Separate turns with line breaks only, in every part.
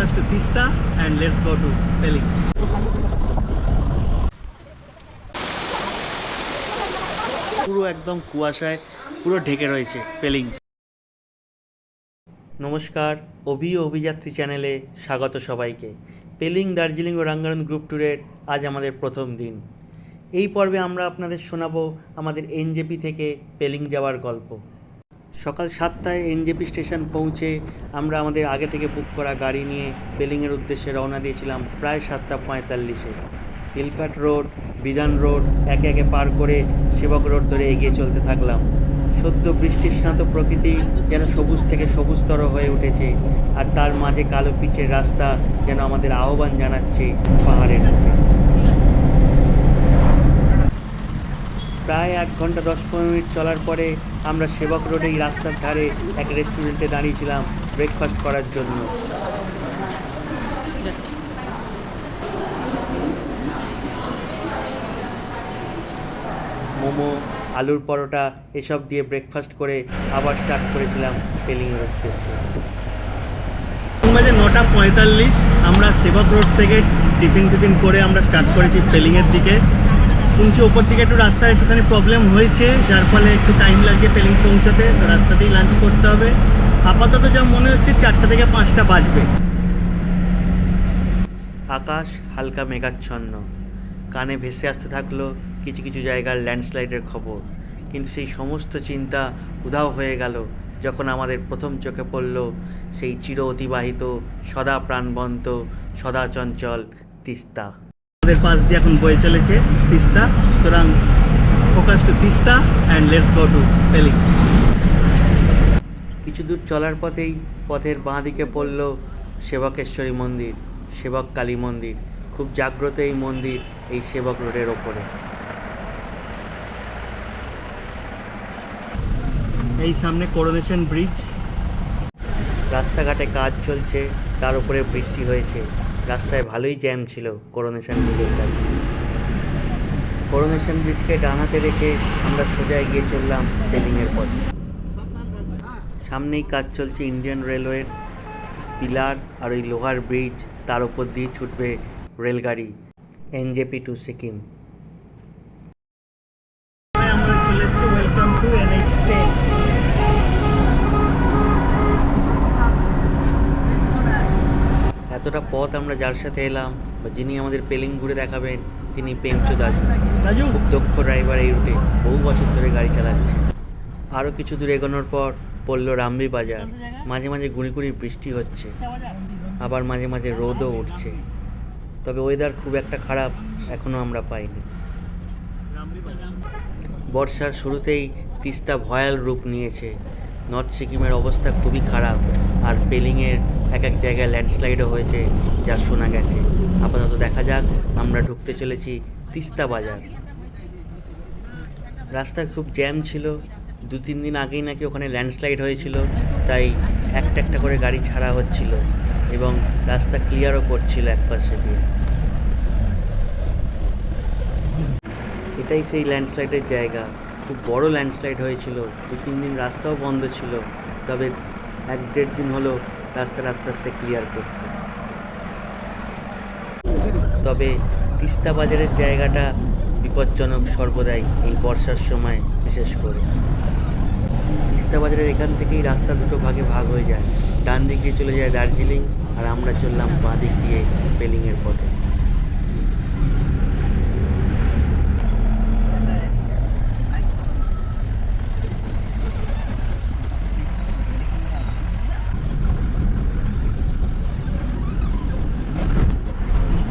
focus to Tista and let's go to Peling. পুরো একদম কুয়াশায় পুরো ঢেকে রয়েছে পেলিং। নমস্কার, অভিযাত্রী চ্যানেলে স্বাগত সবাইকে। পেলিং, দার্জিলিং ও রাঙ্গারান গ্রুপ ট্যুরের আজ আমাদের প্রথম দিন। এই পর্বে আমরা আপনাদের শোনাবো আমাদের এনজেপি থেকে পেলিং যাওয়ার গল্প। সকাল 7টায় এনজেপি স্টেশন পৌঁছে আমরা আমাদের আগে থেকে বুক করা গাড়ি নিয়ে পেলিংয়ের উদ্দেশ্যে রওনা দিয়েছিলাম প্রায় 7:45-এ। হিলকাট রোড, বিধান রোড একে একে পার করে সেবক রোড ধরে এগিয়ে চলতে থাকলাম। সদ্য বৃষ্টি স্নাত প্রকৃতি যেন সবুজ থেকে সবুজতর হয়ে উঠেছে, আর তার মাঝে কালো পিচের রাস্তা যেন আমাদের আহ্বান জানাচ্ছে পাহাড়ের মুখে। প্রায় 1 ঘন্টা 10-15 মিনিট চলার পরে আমরা সেবক রোডেই রাস্তার ধারে এক রেস্টুরেন্টে দাঁড়িয়েছিলাম ব্রেকফাস্ট করার জন্য। মোমো, আলুর পরোটা এসব দিয়ে ব্রেকফাস্ট করে আবার স্টার্ট করেছিলাম পেলিংয়ের উদ্দেশ্যে। বাজে 9:45, আমরা সেবক রোড থেকে টিফিন করে আমরা স্টার্ট করেছি পেলিংয়ের দিকে। শুনছি ওপর দিকে একটু রাস্তার একটুখানি প্রবলেম হয়েছে, যার ফলে একটু টাইম লাগবে পেলিং পৌঁছাতে। রাস্তাতেই লাঞ্চ করতে হবে। আপাতত যা মনে হচ্ছে 4টা থেকে 5টা বাজবে। আকাশ হালকা মেঘাচ্ছন্ন, কানে ভেসে আসতে থাকলো কিছু কিছু জায়গার ল্যান্ডস্লাইডের খবর। কিন্তু সেই সমস্ত চিন্তা উধাও হয়ে গেল যখন আমাদের প্রথম চোখে পড়ল সেই চির অতিবাহিত, সদা প্রাণবন্ত, সদা চঞ্চল তিস্তা। আমাদের পাশ দিয়ে এখন বয়ে চলেছে তিস্তা, সুতরাং focus two Teesta and let's go to Pelling. কিছু দূর চলার পথেই পথের বাঁ দিকে পড়ল সেবকেশ্বরী মন্দির, সেবক কালী মন্দির। খুব জাগ্রত এই মন্দির এই সেবক রোডের ওপরে। এই সামনে করোনেশন ব্রিজ। রাস্তাঘাটে কাজ চলছে, তার উপরে বৃষ্টি হয়েছে। রাস্তায় ভালোই জ্যাম ছিল করোনেশন ব্রিজের কাছে। করোনেশন ব্রিজকে ডান হাতে রেখে আমরা সোজা এগিয়ে চললাম পেলিংয়ের পথে। সামনেই কাজ চলছে ইন্ডিয়ান রেলওয়ের পিলার আর ওই লোহার ব্রিজ, তার উপর দিয়ে ছুটবে রেলগাড়ি এনজেপি টু সিকিম। আমরা চলে এসেছি ওয়েলকাম টু NH10। এতটা পথ আমরা যার সাথে এলাম বা যিনি আমাদের পেলিং ঘুরে দেখাবেন, তিনি পেঞ্চু দাজু। খুব দক্ষ ড্রাইভার, এই রুটে বহু বছর ধরে গাড়ি চালাচ্ছে। আরও কিছু দূর এগোনোর পর পড়ল রামবি বাজার। মাঝে মাঝে গুঁড়ি বৃষ্টি হচ্ছে, আবার মাঝে মাঝে রোদও উঠছে। তবে ওয়েদার খুব একটা খারাপ এখনও আমরা পাইনি। বর্ষার শুরুতেই তিস্তা ভয়াল রূপ নিয়েছে। নর্থ সিকিমের অবস্থা খুবই খারাপ, আর পেলিংয়ের এক জায়গায় ল্যান্ডস্লাইডও হয়েছে যা শোনা গেছে। আপাতত দেখা যাক। আমরা ঢুকতে চলেছি তিস্তা বাজার। রাস্তায় খুব জ্যাম ছিল। 2-3 দিন আগেই নাকি ওখানে ল্যান্ডস্লাইড হয়েছিল, তাই একটা করে গাড়ি ছাড়া হচ্ছিল এবং রাস্তা ক্লিয়ারও করছিল এক পাশে দিয়ে। এটাই সেই ল্যান্ডস্লাইডের জায়গা। খুব বড় ল্যান্ডস্লাইড হয়েছিল। 2-3 দিন রাস্তাও বন্ধ ছিল, তবে 1-1.5 দিন হলো রাস্তা আস্তে আস্তে ক্লিয়ার করছে। তবে তিস্তা বাজারের জায়গাটা বিপজ্জনক সর্বদাই, এই বর্ষার সময় বিশেষ করে। তিস্তা বাজারের এখান থেকেই রাস্তা দুটো ভাগে ভাগ হয়ে যায়। ডান দিক দিয়ে চলে যায় দার্জিলিং, আর আমরা চললাম বাঁ দিক দিয়ে পেলিংয়ের পথে।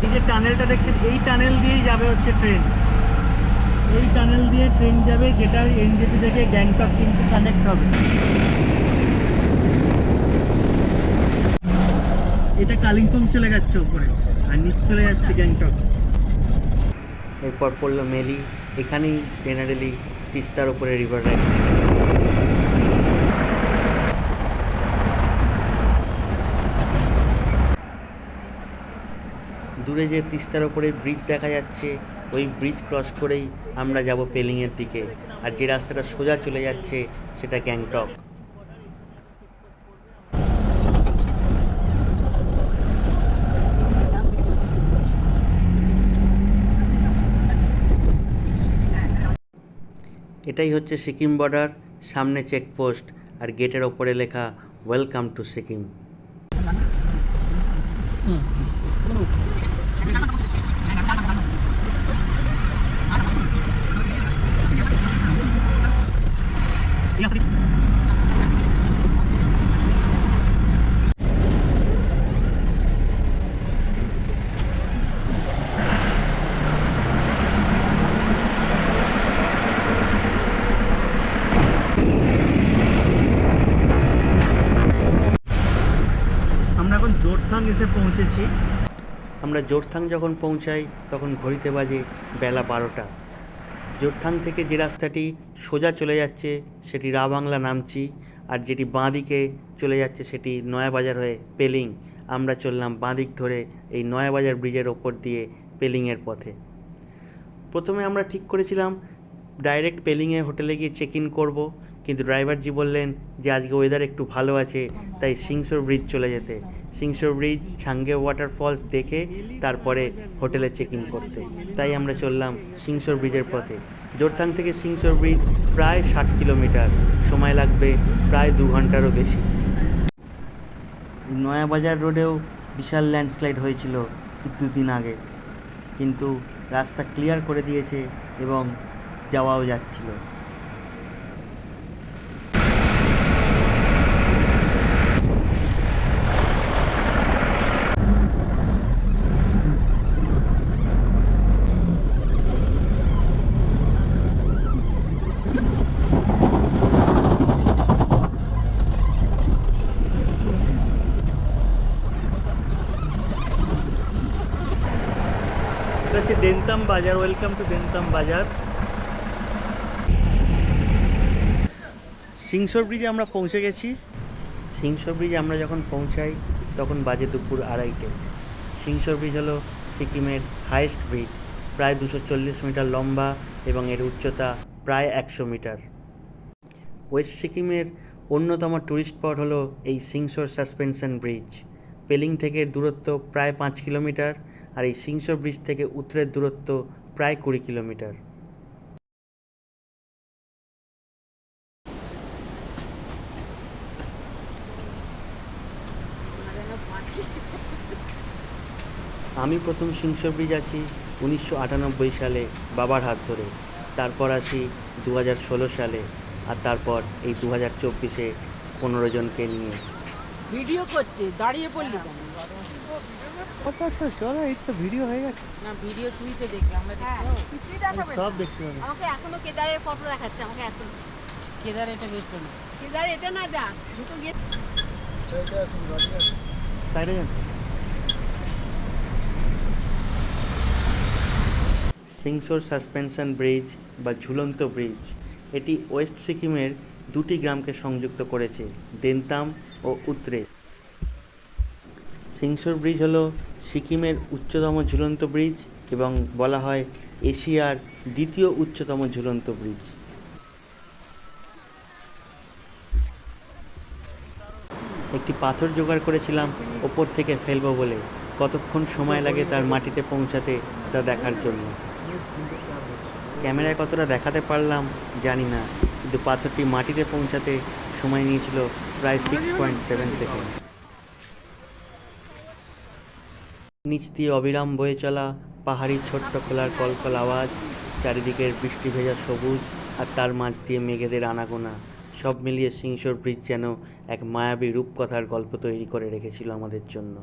এই যে টানেলটা দেখছেন, এই টানেল দিয়েই যাবে হচ্ছে ট্রেন। এই টানেল দিয়ে ট্রেন যাবে, যেটা এনজেপি থেকে গ্যাংটক কিন্তু কানেক্ট হবে। এটা কালিম্পং চলে যাচ্ছে উপরে, আর নিচে চলে যাচ্ছে গ্যাংটক। এরপর পড়লো মেলি। এখানেই জেনারেলি তিস্তার উপরে রিভার রাইড। দূরে যে তিস্তার ওপরে ব্রিজ দেখা যাচ্ছে, ওই ব্রিজ ক্রস করেই আমরা যাব পেলিংয়ের দিকে। আর যে রাস্তাটা সোজা চলে যাচ্ছে সেটা গ্যাংটক। এটাই হচ্ছে সিকিম বর্ডার, সামনে চেকপোস্ট আর গেটের ওপরে লেখা ওয়েলকাম টু সিকিম। আমরা এখন জোরথাং এসে পৌঁছেছি। আমরা জোরথাং যখন পৌঁছাই তখন ঘড়িতে বাজে বেলা 12টা। জোরথাং থেকে যে রাস্তাটি সোজা চলে যাচ্ছে সেটি রা বাংলা নামচি, আর যেটি বাঁ দিকে চলে যাচ্ছে সেটি নয়াবাজার হয়ে পেলিং। আমরা চললাম বাঁ দিক ধরে এই নয়াবাজার ব্রিজের ওপর দিয়ে পেলিংয়ের পথে। প্রথমে আমরা ঠিক করেছিলাম ডাইরেক্ট পেলিংয়ে হোটেলে গিয়ে চেক ইন করবো, কিন্তু ড্রাইভারজি বললেন যে আজকে ওয়েদার একটু ভালো আছে, তাই সিংসোর ব্রিজ চলে যেতে। সিংসোর ব্রিজ, ছাঙ্গে ওয়াটারফলস দেখে তারপরে হোটেলে চেক ইন করতে। তাই আমরা চললাম সিংসোর ব্রিজের পথে। জোরথাং থেকে সিংসোর ব্রিজ প্রায় 60 কিলোমিটার, সময় লাগবে প্রায় 2 ঘন্টারও বেশি। নয়াবাজার রোডেও বিশাল ল্যান্ডস্লাইড হয়েছিল 2 দিন আগে, কিন্তু রাস্তা ক্লিয়ার করে দিয়েছে এবং যাওয়াও যাচ্ছিল। এটা হচ্ছে দেনতাম বাজার। ওয়েলকাম টু দেনতাম বাজার। সিংসোর ব্রিজে আমরা পৌঁছে গেছি। সিংসোর ব্রিজে আমরা যখন পৌঁছাই তখন বাজে দুপুর 2:30। সিংসোর ব্রিজ হলো সিকিমের হাইয়েস্ট ব্রিজ, প্রায় 240 মিটার লম্বা এবং এর উচ্চতা প্রায় 100 মিটার। ওয়েস্ট সিকিমের অন্যতম ট্যুরিস্ট স্পট হলো এই সিংসোর সাসপেনশন ব্রিজ। পেলিং থেকে দূরত্ব প্রায় 5 কিলোমিটার, আর এই সিংসোর ব্রিজ থেকে উত্তরের দূরত্ব প্রায় 20 কিলোমিটার। আমি প্রথম সিংসোর ব্রিজ আছি 1998 সালে বাবার হাত ধরে, তারপর আসি 2016 সালে, আর তারপর এই 2024-এ 15 জনকে নিয়ে।
ভিডিও করছে, দাঁড়িয়ে পড়লি কেন?
আচ্ছা চলো, এই তো ভিডিও হয়ে গেছে।
না, ভিডিও তুই তো দেখবি, আমরা দেখবো।
সব দেখতে হবে।
আমাকে এখনো কেদারের ফটো দেখাচ্ছে, আমাকে এখন
কেদার এটা গেছিল না।
কেদার এটা না যা দুটো গেট
সাইডে যান। সিংসোর সাসপেনশন ব্রিজ বা ঝুলন্ত ব্রিজ, এটি ওয়েস্ট সিকিমের 2টি গ্রামকে সংযুক্ত করেছে, দেনতাম ও উত্রে। সিংসোর ব্রিজ হলো সিকিমের উচ্চতম ঝুলন্ত ব্রিজ এবং বলা হয় এশিয়ার 2য় উচ্চতম ঝুলন্ত ব্রিজ। একটি পাথর জোগাড় করেছিলাম ওপর থেকে ফেলবো বলে, কতক্ষণ সময় লাগে তার মাটিতে পৌঁছাতে তা দেখার জন্য। ক্যামেরায় কতটা দেখাতে পারলাম জানি না, কিন্তু পাথরটি মাটিতে পৌঁছাতে সময় নিয়েছিল প্রায় 6.7 সেকেন্ড। নিচ দিয়ে অবিরাম বয়ে চলা পাহাড়ি ছোট্ট খোলার কলকল আওয়াজ, চারিদিকের বৃষ্টি ভেজা সবুজ, আর তার মাঝ দিয়ে মেঘেদের আনাগোনা, সব মিলিয়ে সিংসোর ব্রিজ যেন এক মায়াবী রূপকথার গল্প তৈরি করে রেখেছিল আমাদের জন্য।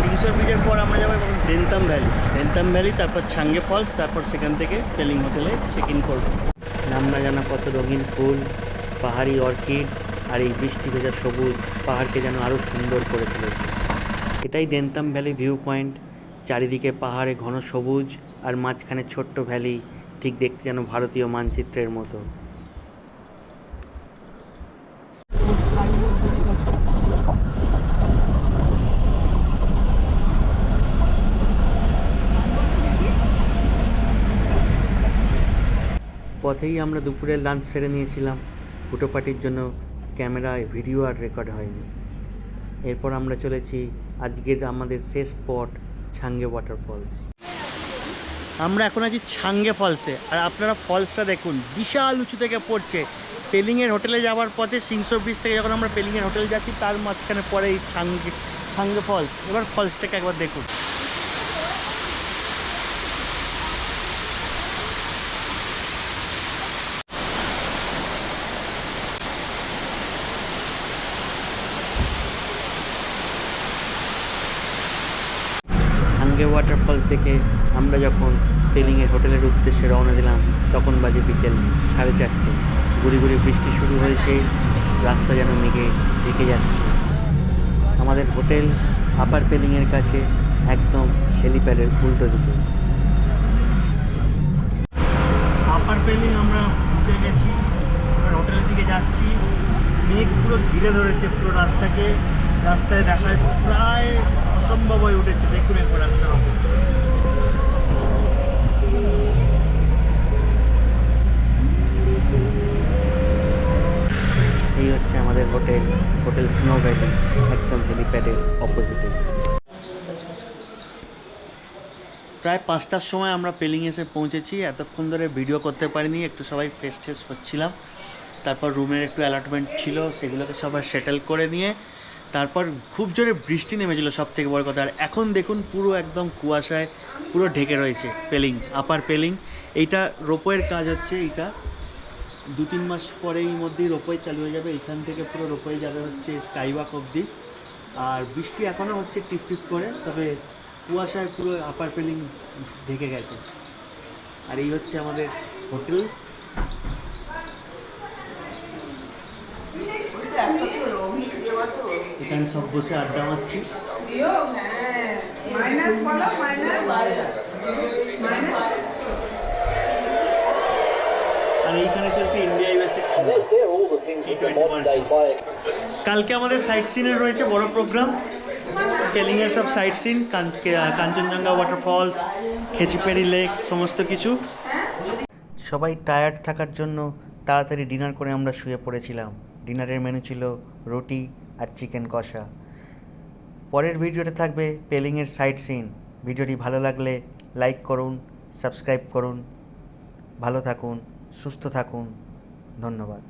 সিংসোর ব্রিজের পর আমরা যাবো দেনতাম ভ্যালি। দেনতাম ভ্যালি, তারপর ছাঙ্গে ফলস, তারপর সেখান থেকে পেলিং হোটেলে চেক ইন করবো। নাম না জানা কত রঙিন ফুল, পাহাড়ি অর্কিড আর এই বৃষ্টি ভেজা সবুজ পাহাড়কে যেন আরও সুন্দর করে তুলেছে। এটাই দেনতাম ভ্যালি ভিউ পয়েন্ট। চারিদিকে পাহাড়ে ঘন সবুজ আর মাঝখানে ছোট্ট ভ্যালি, ঠিক দেখতে যেন ভারতীয় মানচিত্রের মতো। পথেই আমরা দুপুরের লাঞ্চ সেরে নিয়েছিলাম। হুটোপাটির জন্য ক্যামেরায় ভিডিও আর রেকর্ড হয়নি। এরপর আমরা চলেছি আজকের আমাদের শেষ স্পট ছাঙ্গে ওয়াটারফলস। আমরা এখন আছি ছাঙ্গে ফলসে, আর আপনারা ফলসটা দেখুন, বিশাল উঁচু থেকে পড়ছে। পেলিংয়ের হোটেলে যাওয়ার পথে সিংসো ব্রিজ থেকে যখন আমরা পেলিংয়ের হোটেল যাচ্ছি তার মাঝখানে পড়ে এই ছাঙ্গে ফলস। এবার ফলসটাকে একবার দেখুন। ছাঙ্গে ওয়াটারফলস দেখে আমরা যখন পেলিংয়ের হোটেলের উদ্দেশ্যে রওনা দিলাম তখন বাজে বিকেল 4:30। গুড়ি গুড়ি বৃষ্টি শুরু হয়েছে, রাস্তা যেন মেঘে ঢেকে যাচ্ছে। আমাদের হোটেল আপার পেলিংয়ের কাছে, একদম হেলিপ্যাডের উল্টো দিকে। আপার পেলিং আমরা ঢুকে গেছি, এবার হোটেলের দিকে যাচ্ছি। মেঘ পুরো ঘিরে ধরেছে পুরো রাস্তাকে, রাস্তায় দেখায় প্রায় অসম্ভব হয়ে উঠেছে। দেখুন একবার রাস্তার অবস্থা। এই হচ্ছে আমাদের হোটেল, হোটেল স্নো ভ্যালি, একদম হেলিপ্যাডের অপোজিটে। প্রায় 5টার সময় আমরা পেলিং এসে পৌঁছেছি। এতক্ষণ ধরে ভিডিও করতে পারিনি, একটু সবাই ফ্রেশ ট্রেশ হচ্ছিলাম। তারপর রুমের একটু অ্যালটমেন্ট ছিল, সেগুলোকে সবাই সেটেল করে নিয়ে তারপর খুব জোরে বৃষ্টি নেমেছিল, সব থেকে বড় কথা। আর এখন দেখুন পুরো একদম কুয়াশায় পুরো ঢেকে রয়েছে পেলিং, আপার পেলিং। এইটা রোপওয়ের কাজ হচ্ছে, এইটা 2-3 মাস পরেই মধ্যেই রোপওয়ে চালু হয়ে যাবে। এইখান থেকে পুরো রোপওয়ে যাবে হচ্ছে স্কাইওয়াক অবধি। আর বৃষ্টি এখনও হচ্ছে টিপ টিপ করে, তবে কুয়াশায় পুরো আপার পেলিং ঢেকে গেছে। আর এই হচ্ছে আমাদের হোটেল। এখানে সব বসে আড্ডা মারছি। আর এইখানে চলছে ইন্ডিয়া ইউএসএ। কালকে আমাদের সাইট সিনের রয়েছে বড় প্রোগ্রাম। পেলিংয়ের সব sight seen, Kanchenjunga waterfalls, Khecheopalri lake, সমস্ত কিছু। সবাই টায়ার্ড থাকার জন্য তাড়াতাড়ি ডিনার করে আমরা শুয়ে পড়েছিলাম। ডিনারের মেনু ছিল রুটি আর চিকেন কষা। পরের ভিডিওতে থাকবে পেলিংয়ের সাইট সিন। ভিডিওটি ভালো লাগলে লাইক করুন, সাবস্ক্রাইব করুন। ভালো থাকুন, সুস্থ থাকুন, ধন্যবাদ।